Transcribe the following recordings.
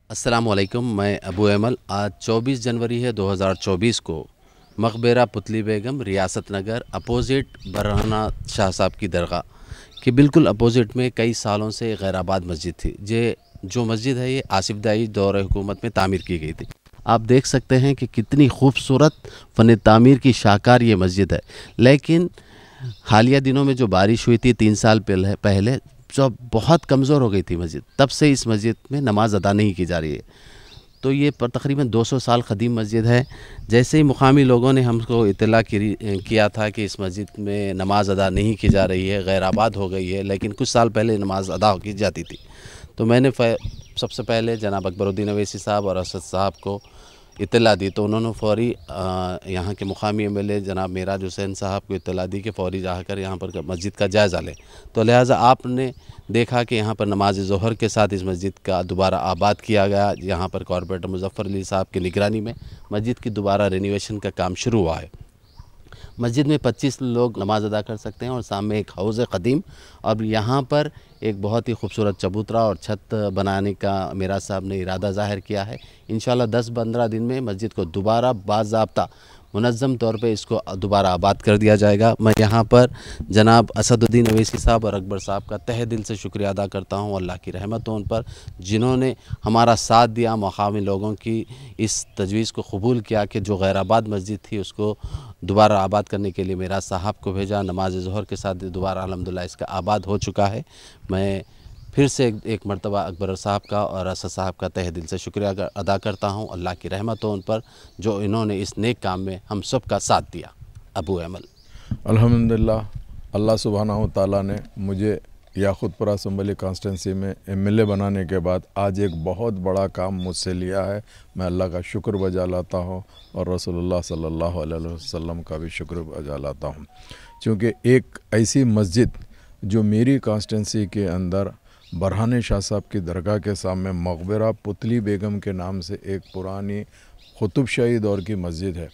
अस्सलामुअलैकुम। मैं अबू अमल। आज 24 जनवरी है 2024 को मकबरा पुतली बेगम रियासत नगर अपोज़िट बरहाना शाह साहब की दरगाह के बिल्कुल अपोज़िट में कई सालों से गैराबाद मस्जिद थी। जो मस्जिद है ये आसिफ दाई दौर हुकूमत में तामीर की गई थी। आप देख सकते हैं कि कितनी खूबसूरत फ़न तामीर की शाहकार ये मस्जिद है। लेकिन हालिया दिनों में जो बारिश हुई थी 3 साल पहले जो बहुत कमज़ोर हो गई थी मस्जिद, तब से इस मस्जिद में नमाज़ अदा नहीं की जा रही है। तो ये तकरीबन 200 साल क़दीम मस्जिद है। जैसे ही मुकामी लोगों ने हमको इत्तला किया था कि इस मस्जिद में नमाज़ अदा नहीं की जा रही है, गैराबाद हो गई है, लेकिन कुछ साल पहले नमाज़ अदा की जाती थी। तो मैंने सबसे पहले जनाब अकबरुद्दीन अवैसी साहब और असद साहब को इत्तला दी, तो उन्होंने फ़ौरी यहाँ के मुकामी एमएलए जनाब मेराज हुसैन साहब को इत्तला दी कि फ़ौरी जाकर यहाँ पर मस्जिद का जायज़ा लें। तो लिहाजा आपने देखा कि यहाँ पर नमाज ज़ोहर के साथ इस मस्जिद का दोबारा आबाद किया गया। यहाँ पर कॉरपोरेटर मुज़फ़्फ़र अली साहब की निगरानी में मस्जिद की दोबारा रेनोवेशन का काम शुरू हुआ है। मस्जिद में 25 लोग नमाज़ अदा कर सकते हैं और सामने एक हौज़ क़दीम और यहाँ पर एक बहुत ही खूबसूरत चबूतरा और छत बनाने का मेराज साहब ने इरादा ज़ाहिर किया है। इंशाल्लाह 10-15 दिन में मस्जिद को दोबारा बाज़ाब्ता मुनज़्ज़म तौर पे इसको दोबारा आबाद कर दिया जाएगा। मैं यहाँ पर जनाब असदुद्दीन अवैसी साहब और अकबर साहब का तहे दिल से शुक्रिया अदा करता हूँ। अल्लाह की रहमत हो उन पर, जिन्होंने हमारा साथ दिया, मकामी लोगों की इस तजवीज़ को कबूल किया कि जो गैराबाद मस्जिद थी उसको दोबारा आबाद करने के लिए मेराज साहब को भेजा। नमाज ज़ोहर के साथ दोबारा अल्हम्दुलिल्लाह इसका आबाद हो चुका है। मैं फिर से एक मरतबा अकबर साहब का और असद साहब का तहे दिल से शुक्रिया अदा करता हूँ। अल्लाह की रहमत हो उन पर, जो इन्होंने इस नेक काम में हम सब का साथ दिया। अबू अमल। अल्हम्दुलिल्लाह, अल्लाह सुब्हानहू तआला ने मुझे याक़ूतपुरा असम्बली कॉन्स्टिट्यूंसी में एमएलए बनाने के बाद आज एक बहुत बड़ा काम मुझसे लिया है। मैं अल्लाह का शुक्र बजा लाता हूँ और रसूलुल्लाह सल्लल्लाहु अलैहि वसल्लम का भी शुक्र बजा लाता हूँ, क्योंकि एक ऐसी मस्जिद जो मेरी कॉन्स्टिट्यूंसी के अंदर बरहाने शाह साहब की दरगाह के सामने मकबरा पुतली बेगम के नाम से एक पुरानी कुतुबशाही दौर की मस्जिद है,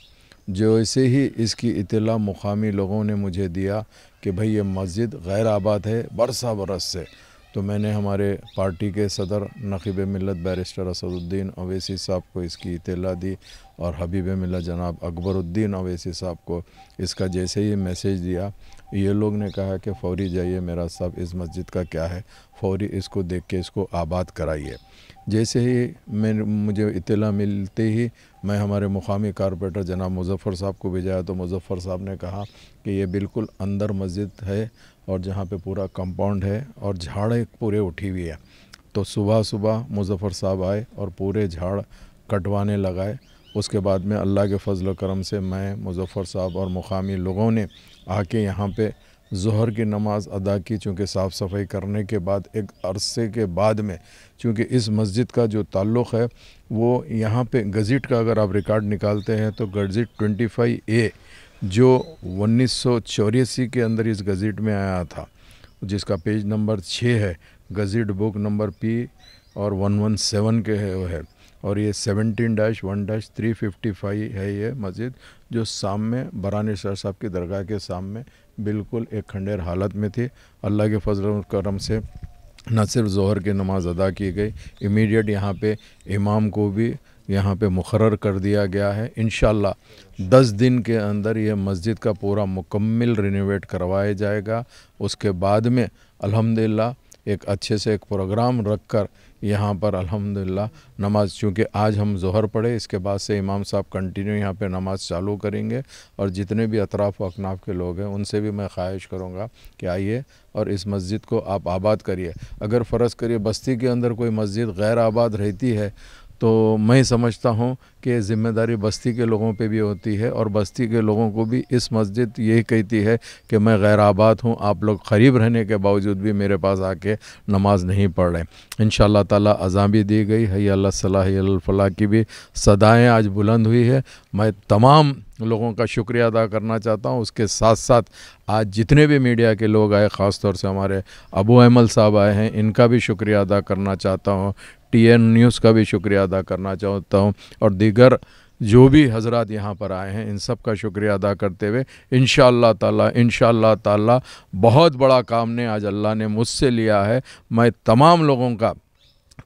जो ऐसे ही इसकी इत्तला मुकामी लोगों ने मुझे दिया कि भाई ये मस्जिद गैर आबाद है बरसा बरस से। तो मैंने हमारे पार्टी के सदर नक़ीब मिल्लत बैरिस्टर असदुद्दीन अवैसी साहब को इसकी इत्तला दी और हबीब मिल्लत जनाब अकबरुद्दीन अवैसी साहब को इसका जैसे ही मैसेज दिया, ये लोग ने कहा कि फ़ौरी जाइए मेरा साहब, इस मस्जिद का क्या है, फ़ौरी इसको देख के इसको आबाद कराइए। जैसे ही मुझे इत्तला मिलते ही मैं हमारे मुकामी कारपोरेटर जनाब मुज़फ़्फ़र साहब को भेजा, तो मुज़फ़्फ़र साहब ने कहा कि ये बिल्कुल अंदर मस्जिद है और जहाँ पे पूरा कंपाउंड है और झाड़ पूरे उठी हुई है। तो सुबह सुबह मुज़फ़्फ़र साहब आए और पूरे झाड़ कटवाने लगाए। उसके बाद में अल्लाह के फ़ज़ल करम से मैं, मुज़फ़्फ़र साहब और मुकामी लोगों ने आके यहाँ पे ज़ोहर की नमाज़ अदा की। चूँकि साफ़ सफ़ाई करने के बाद एक अरसे के बाद में, चूँकि इस मस्जिद का जो ताल्लुक़ है वो यहाँ पे गज़िट का अगर आप रिकॉर्ड निकालते हैं तो गज़िट 25A जो 1984 के अंदर इस गज़िट में आया था, जिसका पेज नंबर 6 है, गज़िट बुक नंबर P और 117 के है वो है, और ये 17-1-355 है ये मस्जिद, जो सामने बरहाने शाह साहब की दरगाह के सामने बिल्कुल एक खंडेर हालत में थी। अल्लाह के फजल करम से न सिर्फ ज़ोहर की नमाज़ अदा की गई, इमीडिएट यहाँ पे इमाम को भी यहाँ पे मुकर्रर कर दिया गया है। इंशाअल्लाह 10 दिन के अंदर ये मस्जिद का पूरा मुकम्मल रिनोवेट करवाया जाएगा। उसके बाद में अल्हम्दुलिल्लाह एक अच्छे से एक प्रोग्राम रख कर यहाँ पर अल्हम्दुलिल्लाह नमाज, चूँकि आज हम ज़ोहर पढ़े, इसके बाद से इमाम साहब कंटिन्यू यहाँ पे नमाज़ चालू करेंगे और जितने भी अतराफ़ व अकनाफ़ के लोग हैं उनसे भी मैं ख्वाहिश करूँगा कि आइए और इस मस्जिद को आप आबाद करिए। अगर फ़र्ज़ करिए बस्ती के अंदर कोई मस्जिद गैर आबाद रहती है तो मैं समझता हूँ कि ज़िम्मेदारी बस्ती के लोगों पे भी होती है और बस्ती के लोगों को भी इस मस्जिद यही कहती है कि मैं गैर आबाद हूँ, आप लोग करीब रहने के बावजूद भी मेरे पास आके नमाज़ नहीं पढ़ रहे। इंशाअल्लाह ताला अज़ान भी दी गई, हय्या अला सलाह हय्या अल फलाह की भी सदाएँ आज बुलंद हुई है। मैं तमाम लोगों का शुक्रिया अदा करना चाहता हूँ। उसके साथ साथ आज जितने भी मीडिया के लोग आए, ख़ास तौर से हमारे अबू अमल साहब आए हैं, इनका भी शुक्रिया अदा करना चाहता हूँ। TN न्यूज़ का भी शुक्रिया अदा करना चाहता हूँ और दीगर जो भी हज़रात यहाँ पर आए हैं इन सब का शुक्रिया अदा करते हुए इंशाअल्लाह ताला बहुत बड़ा काम ने आज अल्लाह ने मुझसे लिया है। मैं तमाम लोगों का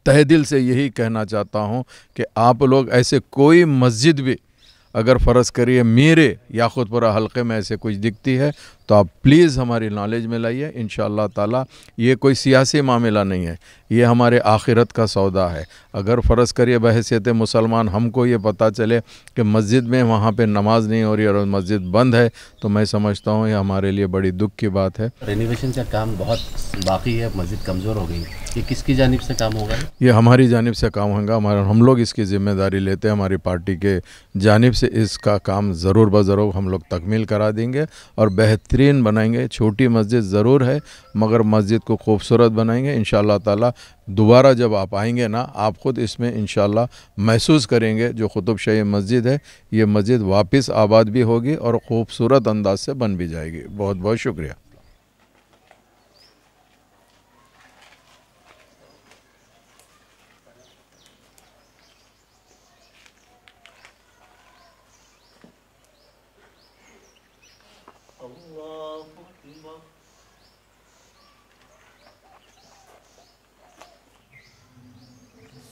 तहे दिल से यही कहना चाहता हूँ कि आप लोग ऐसे कोई मस्जिद भी अगर फ़र्ज़ करिए मेरे याक़ूतपुरा हलक़े में ऐसे कुछ दिखती है तो आप प्लीज़ हमारी नॉलेज में लाइए। इंशाअल्लाह ताला ये कोई सियासी मामला नहीं है, ये हमारे आखिरत का सौदा है। अगर फ़र्ज़ करिए बहैसियत मुसलमान हमको ये पता चले कि मस्जिद में वहाँ पे नमाज नहीं हो रही और मस्जिद बंद है तो मैं समझता हूँ ये हमारे लिए बड़ी दुख की बात है। रेनोवेशन का काम बहुत बाकी है, मस्जिद कमज़ोर हो गई, ये किसकी जानिब से काम होगा? ये हमारी जानिब से काम होगा, हम लोग इसकी ज़िम्मेदारी लेते हैं। हमारी पार्टी के जानिब से इसका काम ज़रूर ब-ज़रूर हम लोग तकमील करा देंगे और बेहतरीन बनाएंगे। छोटी मस्जिद ज़रूर है मगर मस्जिद को खूबसूरत बनाएंगे इंशाअल्लाह ताला। दोबारा जब आप आएंगे ना, आप ख़ुद इसमें इंशाअल्लाह महसूस करेंगे जो कुतुब शाही मस्जिद है, ये मस्जिद वापस आबाद भी होगी और ख़ूबसूरत अंदाज से बन भी जाएगी। बहुत बहुत शुक्रिया।